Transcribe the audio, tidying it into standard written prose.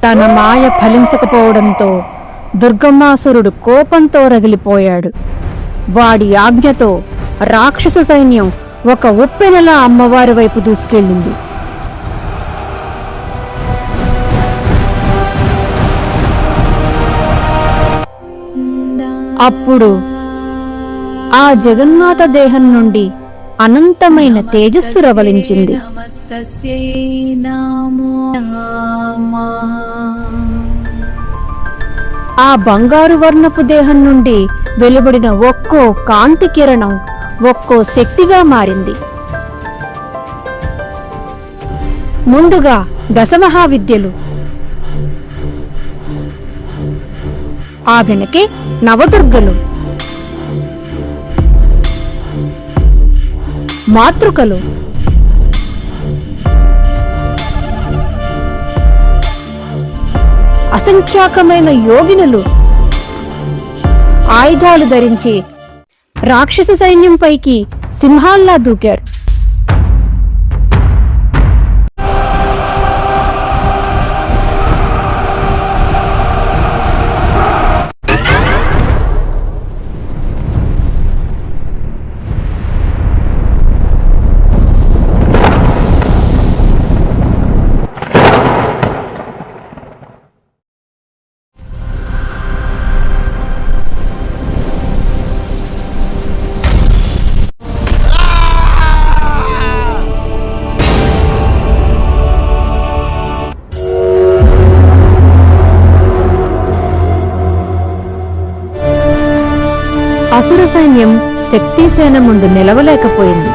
తన మాయ ఫలించకపోవడంతో దుర్గమాసురుడు కోపంతో రగిలిపోయాడు. వాడి ఆజ్ఞతో రాక్షస సైన్యం ఒక ఉప్పెనలా అమ్మవారి వైపు దూసుకెళ్ళింది. అప్పుడు ఆ జగన్మాత దేహం నుండి అనంతమైన తేజస్సు రవలించింది. ఆ బంగారు వర్ణపు దేహం నుండి వెలువడిన ఒక్కో కాంతి కిరణం ఒక్కో శక్తిగా మారింది. ముందుగా దశమహావిద్యలు, ఆ వెనకే నవదుర్గలు, మాతృకలు, అసంఖ్యాకమైన యోగినులు ఆయుధాలు ధరించి రాక్షస సైన్యంపైకి సింహాల్లా దూకారు. అసుర సైన్యం శక్తిసేన ముందు నిలవలేకపోయింది.